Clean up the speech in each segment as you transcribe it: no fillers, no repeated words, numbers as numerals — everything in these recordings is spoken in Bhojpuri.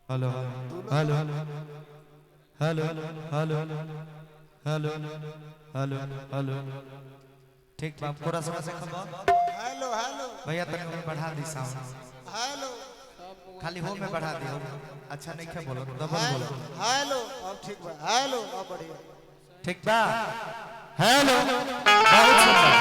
Hello hello hello hello hello hello hello ठीक बाप पूरा समय से खबर हेलो हेलो भैया तक में बढ़ा दी साउंड हेलो खाली हो में बढ़ा दियो अच्छा नहीं क्या बोलो डबल बोलो हेलो अब ठीक बा हेलो अब बढ़िया ठीक बा हेलो बहुत सुंदर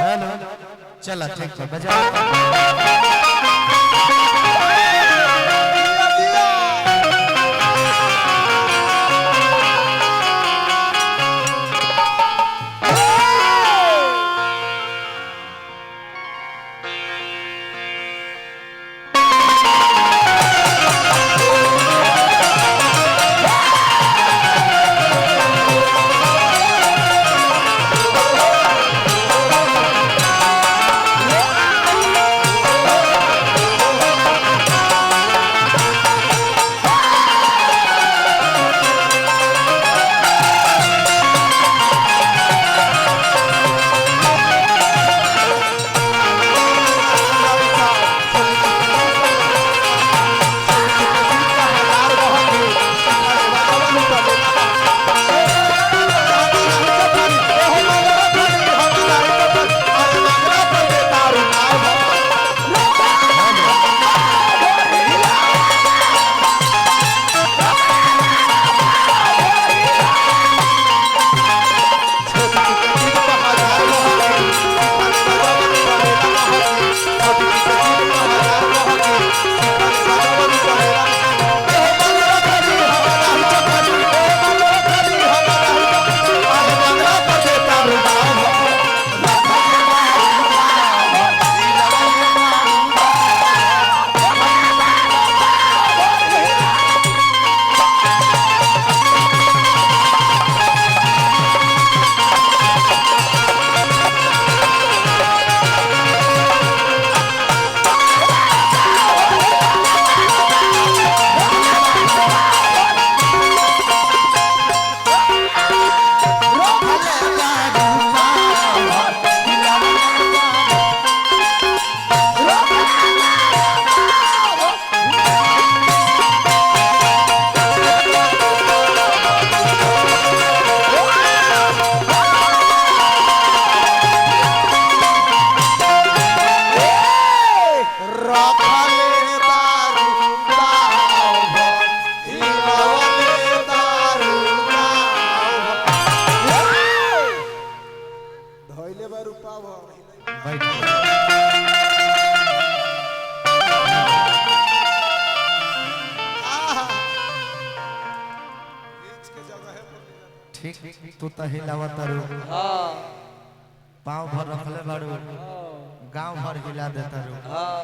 हेलो चला ठीक है बजा तू तो हिलावा तारू हां पांव भर रखले बाड़ू गांव भर हिला दे तारू हां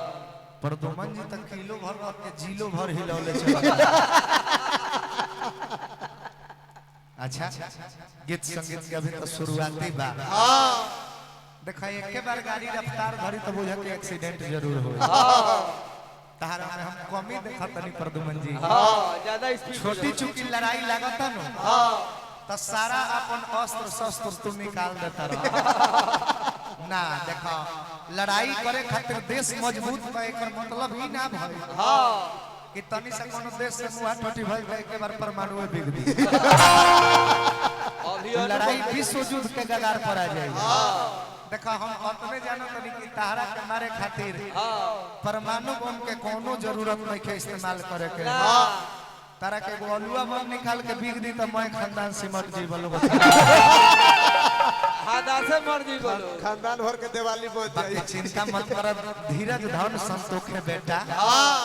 पर दुमन जी तक किलो भर के जिलो भर हिलौले चल अच्छा गीत संगीत के अभी तो शुरुआती बा हां देखा एक बार गाड़ी रफ्तार धरी तो बुझा के एक्सीडेंट जरूर हो हां तारा में हम कमी देखा तनी प्रदुमन जी हां ज्यादा स्पीड छोटी चुकी लड़ाई लागता न हां तो सारा अपन अस्त्र शस्त्र तू निकाल देता रहा ना देखा लड़ाई करे खातिर देश मजबूत बा एकर मतलब ही ना भई हां कि तनी से कोनो देश से मुंह टोटी भई गए के बार परमाणु में बिग दी लड़ाई विश्व युद्ध के कगार पर आ जाए हां देखा हम अपने जानो तनी कि तारा के मारे खातिर हां परमाणु बम के कोनो जरूरत नहीं के इस्तेमाल करे के हां तारा के गोलुआ बम निकाल के बिग दी तो मैं खानदान सिमट जी बोलो हादा से मर जी बोलो खानदान भर के दिवाली बोल जाई चिंता मत कर धीरज धन संतोष है बेटा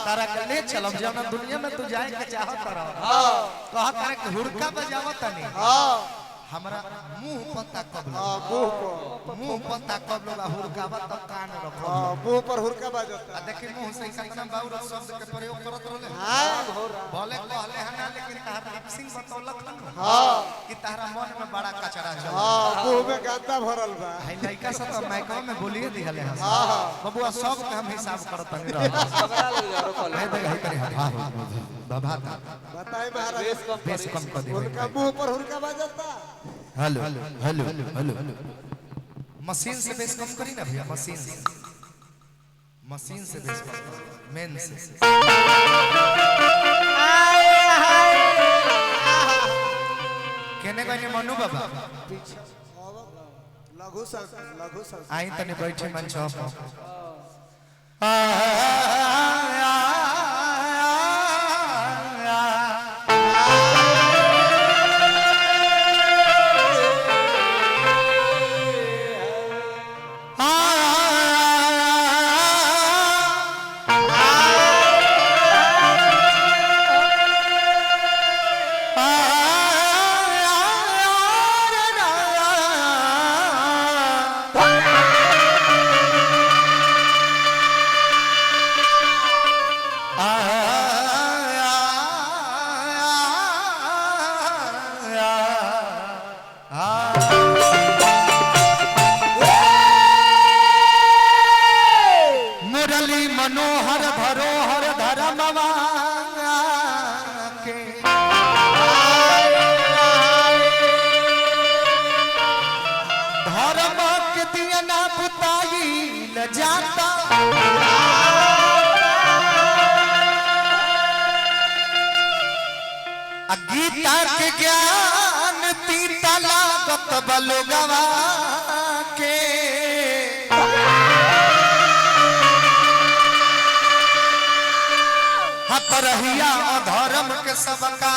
तारा के ले चलम जौना दुनिया में तू जाए के चाहत रह हां कह तारा के हुड़का बजावत नहीं हां हमरा मुंह पता कब हां मुंह पता कब लोग हुरकावा तो कान रखो हां मुंह पर हुरका बाजता आ देखी मुंह से कितना बाउर शब्द के प्रयोग करत रहले हां भले कहले हना लेकिन तहर लिपसिंग बतौलक न हां कि तहरा मन में बड़ा कचरा चल हां मुंह में गंदा भरल बा है लइका सब तो माइकवा में बोलिए दिहले हां हां बबुआ सब के हम हिसाब करत नहीं रह झगड़ा लग जारो कल है दे है करे हां बाबा बताई महाराज बेस कम कर दे उनका मुंह पर हुरका बाजता हेलो हेलो हेलो मशीन से बेस कम करी ना भैया मशीन से बेस कम करो मेन से केने गने मनु बाबा लघु संस्कृत आई तने बैठे मन छप मुरली मनोहर धरोहर धर्मवा के धर्म के दिया ना बुताई न जाता गीता के ज्ञान तीता लागत बलोगवा के रहिया धर्म के सबका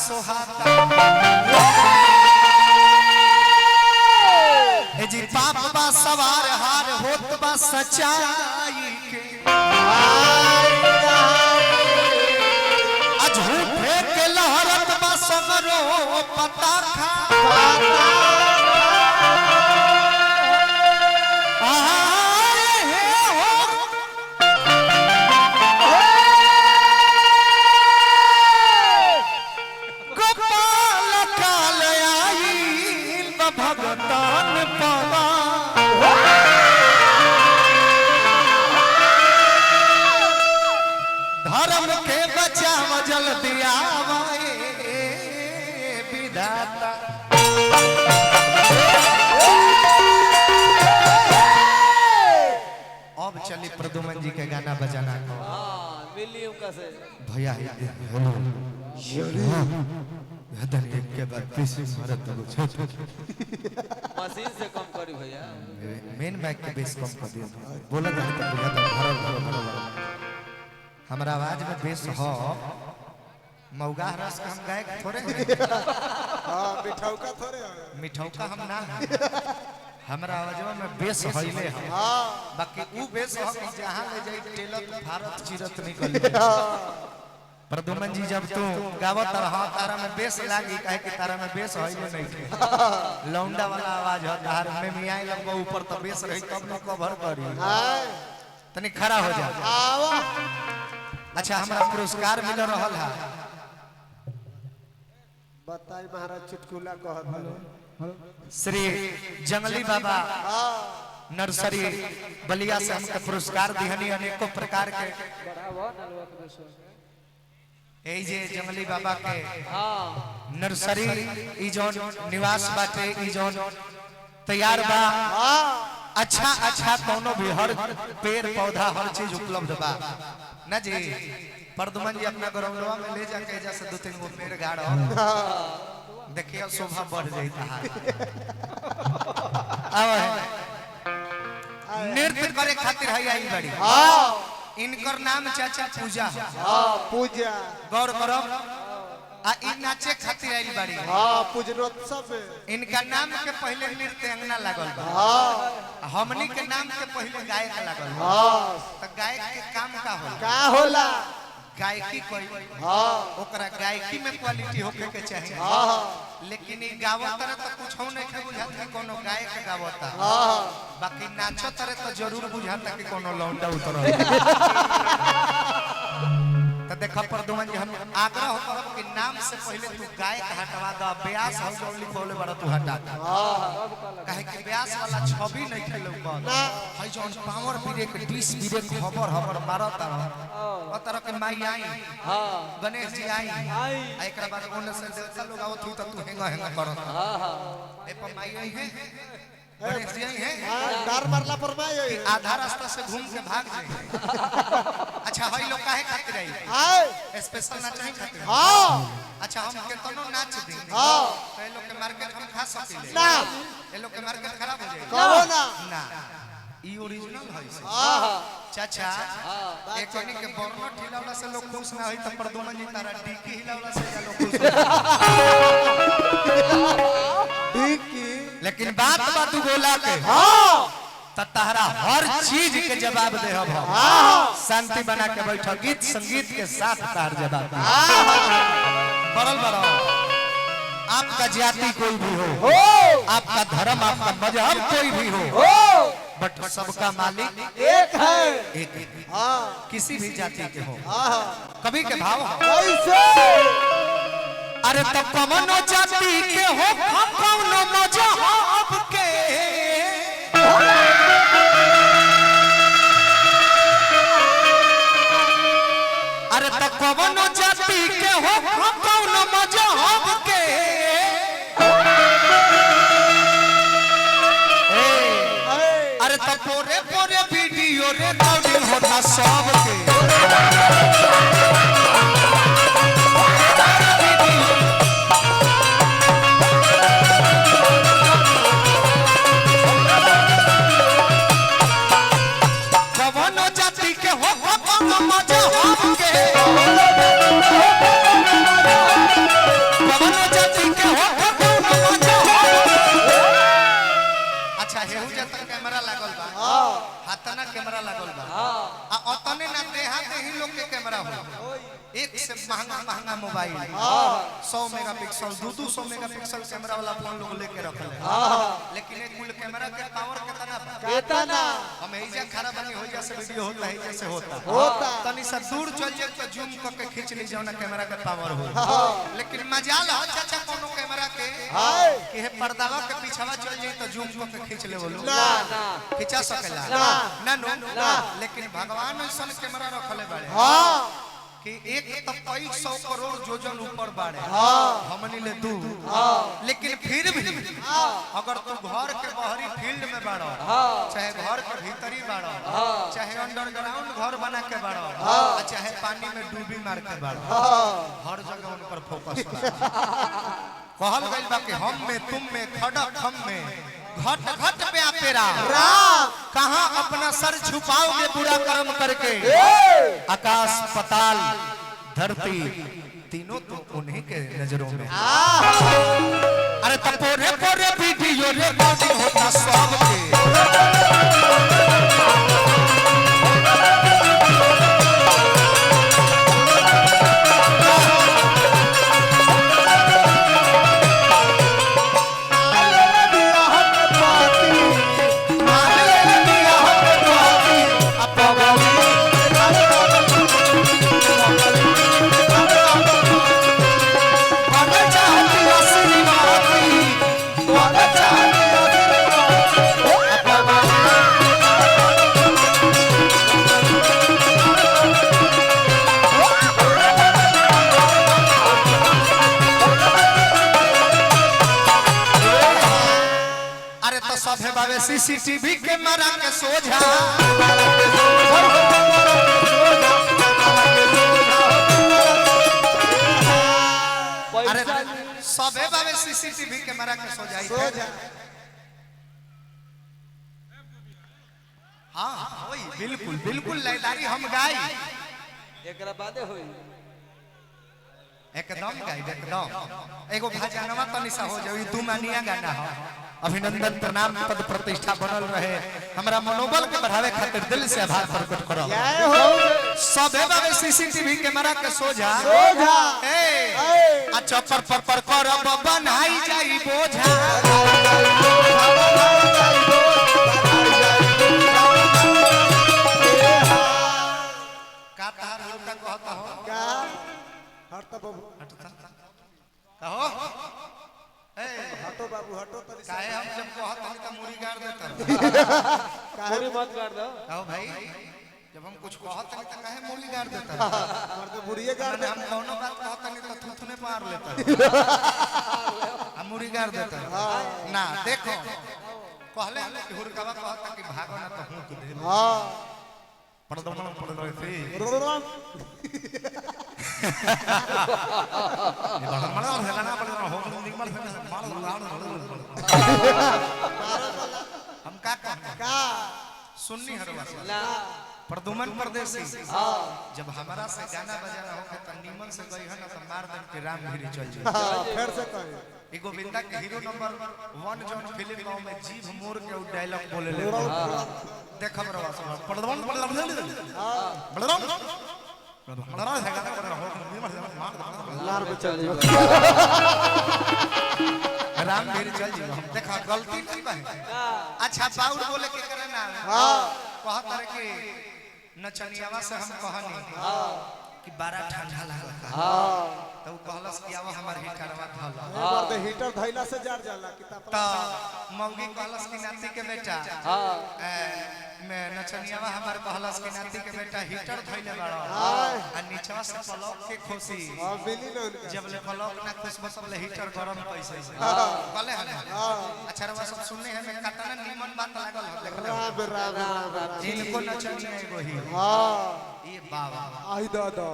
सोहाता ए जी पाप बा सवार हार होत बा सच्चाई के झूठे के लहरत बा सगरो पता खा भगतान पावा धर्म के बचाव जल्दी आवे विधाता अब चली प्रदुमन जी के गाना बजाना को हां मिलियम का से भैया हेलो हदन एक के बाद पीछे मारत तो मशीन से कम करी भैया मेन माइक के बेस कम कर दियो बोला जाए तो बुझा तो भरो हमरा आवाज में बेस हो मौगा रस का हम गायक थोड़े हैं हां मिठौका थोड़े मिठौका हम ना हमरा आवाजवा में बेस होइले है हां बाकी ऊ बेस हो कि जहां ले जाई टेलर भारत चिरत निकल प्रदुमन जी जब तू गावत रहा तारा में बेस लागी काहे कि तारा में बेस होइले नहीं थे लौंडा वाला आवाज हो तार में मियाई लगो ऊपर तो बेस रही तब न कवर करी हां तनी खड़ा हो जा आवा अच्छा हमरा पुरस्कार मिल रहल है बताई महाराज चुटकुला कहत श्री जंगली बाबा हां नर्सरी बलिया से हमके पुरस्कार दिहनी अनेकों प्रकार के ए जे जंगली बाबा के हां नर्सरी ई जोन निवास बाटे ई जोन तैयार बा अच्छा अच्छा कोनो भी हर पेड़ पौधा हर चीज उपलब्ध बा ना जी प्रदुमन जी अपना ग्राउंडवा में ले जाके जैसे दो तीन गो पेड़ गाड़ देखिए शोभा बढ़ जाई तहार आवे नृत्य करे खातिर है आई बड़ी हां इनकर नाम चाचा पूजा हां पूजा गौर करो आ इ नाचे खातिर आई बड़ी हां पूजनोत्सव में इनका नाम के पहले नृत्य अंगना लागल बा हां हमनी के नाम के पहले गायक लागल बा हां त गायक के काम का होला का होला गायकी कोई हाँ ओकरा गायकी में क्वालिटी होके के चाहिए हाँ लेकिन ई गावत रे तो कुछ हो नहीं के बुझात कि कोनो गायक गावता हाँ बाकी नाचत रे तो जरूर बुझाता कि कोनो लौंडा उतर तो देखा प्रदुमन जी हम आग्रह करब कि नाम से पहले तू गायक हटवा द ब्यास हम जो लिखोले बड़ा तू हटा दे काहे कि ब्यास वाला छवि नहीं खेलो ना हई जोन पावर ब्रेक डिस ब्रेक खबर खबर मारत रह ओ तरह के माई आई हां गणेश जी आई आ एकरा बाद ओने से देवता लोग आवत हुई त तू हेंगा हेंगा करत हां हां ए पर माई आई है गणेश जी आई है डर मरला पर मैं आधा रास्ता से घूम के भाग जाए अच्छा हई लोग काहे खातिर आई आए स्पेशल नाच नहीं खातिर हाँ अच्छा हम केतनो नाच दी हाँ तो ए लोग के मार्केट हम खा सकिले ना ए लोग के मार्केट खराब हो जाए कहो ना ना ई ओरिजिनल है से हाँ चाचा एक कनी के बर्नट हिलावला से लोग खुश ना होई त प्रदुमन जी तारा टीकी हिलावला से जा लोग खुश ठीक की लेकिन बात तू बोला के हाँ त तहरा हर चीज के जवाब दे हम हाँ शांति बना के बैठो गीत संगीत के साथ तार जवाब बरल बरल आपका जाति कोई भी हो आपका धर्म आपका मजहब कोई भी हो बट सबका मालिक एक है एक है। हाँ किसी भी जाति के हो हाँ कभी के भाव हो कैसे अरे तो कवनो जाति के हो कवनो मजहब के अरे तो कवनो जाति के हो कवनो मजहब के अरे तो पोरे पोरे वीडियो रे डाउनलोड होता सब के कवनो जाति के हो कवनो मजहब के कवनो जाति के हो कवनो मजहब अच्छा हेहू जतन कैमरा लागल बा हाँ हाथना कैमरा लागल बा आ अतने ना देहा देही लोग के कैमरा हो एक से महंगा महंगा मोबाइल 100 मेगापिक्सल 200 मेगापिक्सल कैमरा वाला फोन लोग लेके रखल है लेकिन एक कुल कैमरा के पावर कितना बा कहता ना हम एजा खराब बनी हो जैसे वीडियो होता है जैसे होता तनी सा दूर चल जाए तो जूम करके खींच ली जाओ ना कैमरा का पावर हो लेकिन मजाल हो चाचा कोनो कैमरा के कि हे पर्दावा के पीछवा चल जाए तो जूम करके खींच ले बोलो ना ना खींचा सकेला ना ना लेकिन भगवान ऐसा कैमरा रखले बाड़े हाँ कि एक तो 100 करोड़ जोजन ऊपर बाड़े हमनी ले दू लेकिन फिर भी अगर तू घर के बाहरी फील्ड में बाड़ो चाहे घर के भीतरी बाड़ो चाहे अंडरग्राउंड घर बना के बाड़ो चाहे पानी में डूबी मार के बाड़ो हर जगह उन पर फोकस कहल गइल बा कि हम में तुम में खड़क हम में घट घट पे तेरा कहां अपना सर छुपाओगे बुरा कर्म करके आकाश पताल धरती तीनों तो उन्हीं के नजरों में अरे तब पोरे पोरे वीडियो रिकॉर्डिंग होता सब के सीसीटीवी कैमरा के सोझा अरे सबे बाबे सीसीटीवी कैमरा के सोझा हाँ होई बिल्कुल बिल्कुल लयदारी हम गाई एकरा बादे होई एकदम गाई एकदम एगो भजनवा तनी सा हो जाई तू मानिया गाना हो अभिनंदन प्रणाम पद प्रतिष्ठा बनल रहे हमरा मनोबल के बढ़ावे खातिर दिल से आभार प्रकट करो जय हो सबे बाबे सीसीटीवी कैमरा के सोझा सोझा ए आ चपर पर करब बनाई जाई बोझा का तार होता कहता हो क्या हटता बाबू कहो ए हटो बाबू हटो तनी काहे हम जब कहत हनी त मुड़ी गाड़ देता पूरी मत कर दो कहो भाई जब हम कुछ कहत हनी त काहे मुड़ी गाड़ देता मर तो बुढ़िए गाड़ दे हम कौनो बात कहत हनी त थुथने पार लेता हम मुड़ी गाड़ देता ना देखो कहले हम कि हुरकावा कहता कि भागो ना तो हूं के दे हां पड़दम पड़ रहे थे मला हेला ना पड़ हो निकल हम का का सुन्नी हरवा ना प्रदुमन परदेसी जब हमारा से गाना बजाना होके त नीमन से गई है ना तो मार दन के राम गिरी चल जाए फिर से कहे ई गोविंदा के हीरो नंबर 1 जोन फिल्म में जीभ मोर के डायलॉग बोले ले देखब रवा सब प्रदुमन है गाना कर हो लार पे चल जाओ राम गिरी चल जाए हम देखा गलती नहीं बा अच्छा बाउर बोले के करे ना हां कहत रहे कि नचनियावा से हम कहनी कि बड़ा ठंडा लागल हां तो कहलस कि आवा हमर हीटरवा धल मर तो हीटर धइला से जार जाला किताब त मौगी कहलस कि नाती के बेटा हां मैं नचनियावा हमर कहलस कि नाती के बेटा हीटर धइले बाड़ो हां आ नीचवा से पलक के खोसी हां मिली ना उनका जब ले पलक ना खुश बसले हीटर गरम कैसे कहले हन अच्छा रवा सब सुनने हैं मैं कतना निमन बात लागल हो देखले राम राम राम जिनको नचनिया एगो ही हां ये बाबा आई दादा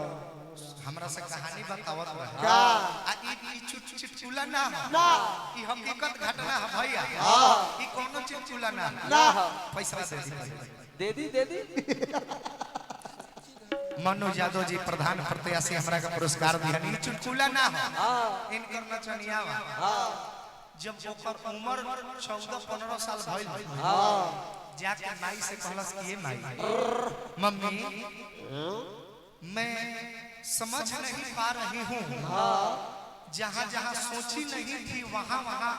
हमरा से कहानी बतावत रहे का आ ई चुटकुला ना ना ई हकीकत घटना है भैया ई कोनो चुटकुला ना ना पैसा दे दी दे दी मनोज यादव जी प्रधान प्रत्याशी हमरा का पुरस्कार दिहन ई चुटकुला ना हां इनकर नचनियावा जब ओकर उम्र 14-15 साल भइल हां जाके माई से कहलस कि ये माई मम्मी मैं समझ नहीं पा रही हूँ जहाँ जहाँ सोची नहीं थी वहाँ वहाँ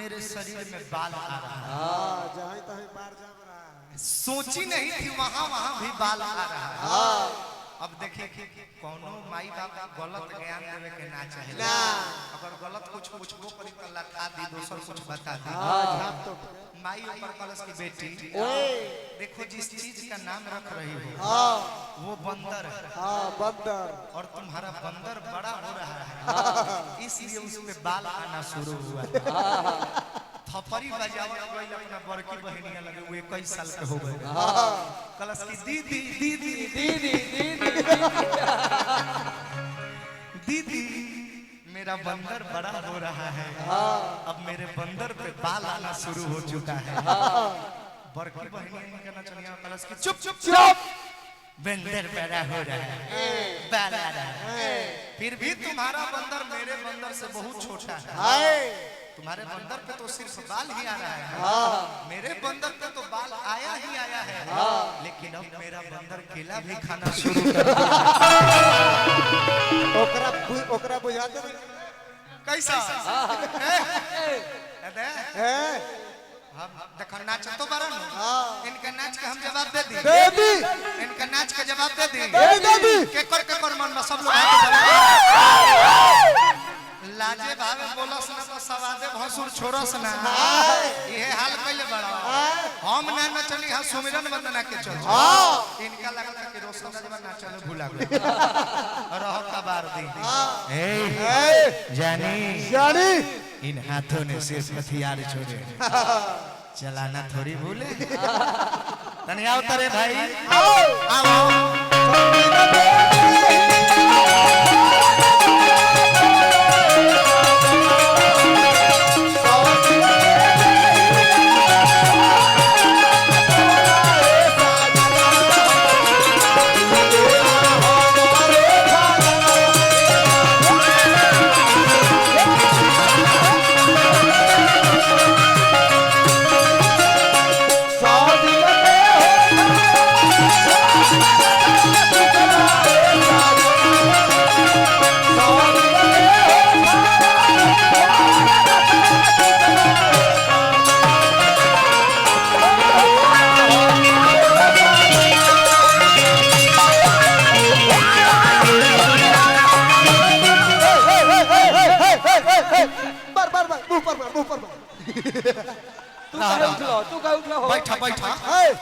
मेरे शरीर में बाल आ रहा है हां जहां तहीं बाहर जा रहा है सोची नहीं थी वहाँ वहाँ भी बाल आ रहा है अब देखिए कोनो माई बाप गलत ज्ञान देवे के ना चाहे ना अगर गलत कुछ पूछबो करी त लखा दी दोसर कुछ बता दी हां झाप तो माई ऊपर कलश की बेटी देखो जिस चीज का नाम रख रही हो हां वो बंदर है हां बंदर और तुम्हारा बंदर बड़ा हो रहा है इसलिए उसमें बाल आना शुरू हुआ थपरी बजावत गइल अपना बड़की बहनिया लगे वो 21 साल के हो गए कलश की दीदी दीदी दीदी दीदी मेरा बंदर बड़ा हो रहा है अब मेरे बंदर पे बाल आना शुरू हो चुका है बड़की बहनिया कहना चलिए कलश की चुप चुप चुप बंदर पैदा हो रहा है बाल आ रहा है फिर भी तुम्हारा बंदर मेरे बंदर से बहुत छोटा है हाय तुम्हारे बंदर पे तो सिर्फ बाल ही आ रहा है मेरे बंदर पे तो बाल आया ही आया है लेकिन अब मेरा बंदर केला भी खाना शुरू कर दिया ओकरा बुझा दे कैसा है हम देखो नाच तो बारन इनका नाच के हम जवाब दे दी बेबी इनका नाच के जवाब दे दी बेबी केकर मन में सब लोग लाजे भावे बोलस ना तो सवादे भसुर छोरस ना ये हाल कइले बड़ा हम ना नचनी हा सुमिरन वंदना के चल इनका लगता कि रोशन राजवा नाचले भुला गए रहता बार दी ए जानी जानी इन हाथों ने सिर्फ हथियार छोड़े चलाना थोड़ी भूले तनी आओ तरे भाई आओ मुंह पर तू काहे उठलो हो बैठा बैठा ए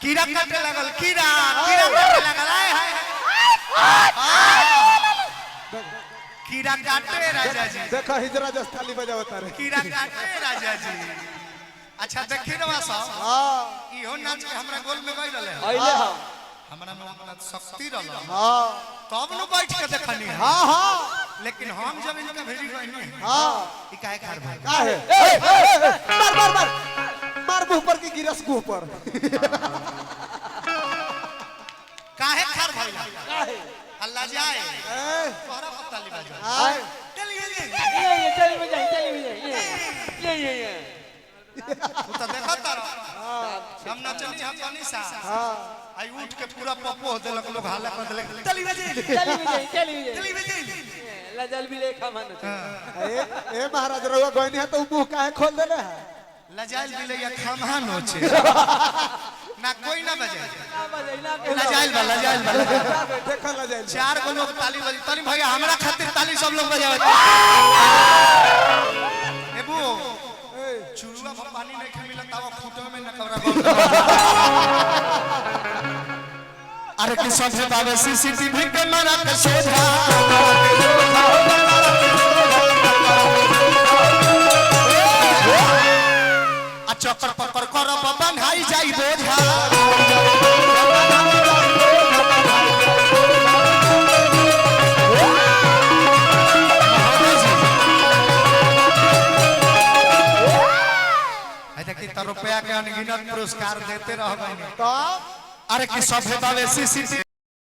कीड़ा काटे लगल कीड़ा काटे लगल आय हाय कीड़ा काटे राजा जी देखो हिजरा जस्ताली बजावता रे कीड़ा काटे राजा जी अच्छा देखी रवा सब हां इहो नाच के हमरा गोल में गई रहले आइले हां हमरा में अपना शक्ति रहल हां तब न बैठ के देखनी हां हां लेकिन हम जब इनका भेड़ी गईनी हां ई काहे खार भाई काहे मार मार मुंह पर की गिरस मुंह पर काहे खार भाई काहे अल्लाह जाए ए तोहरा पता ली बाजा आए चलिए ये चली में ये तू तो देखा तारा हम ना चली हम कनी सा हां आई उठ के पूरा पप्पो हो देलक लोग हाला कर देलक चली बजे चली बजे लजल भी लेखा मन ए महाराज रउआ गइनी है तो मुंह काहे खोल देले है लजाइल दिले या खमान हो छे ना कोई ना बजे ना बजैना के लजाइल बा देखा ला जाए चार गो लोग ताली बजे तनी भैया हमरा खातिर ताली सब लोग बजावे एबू चुरुआ में पानी नहीं मिलत तावा फूटे में न कवरा अरे कि सब बाबे सीसीटीवी कैमरा के सोझा आ चक्कर पकड़ कर बंधाई जाई बोझा रुपया के अनगिनत पुरस्कार देते रह गए तो अरे कि सब बाबे सीसीटीवी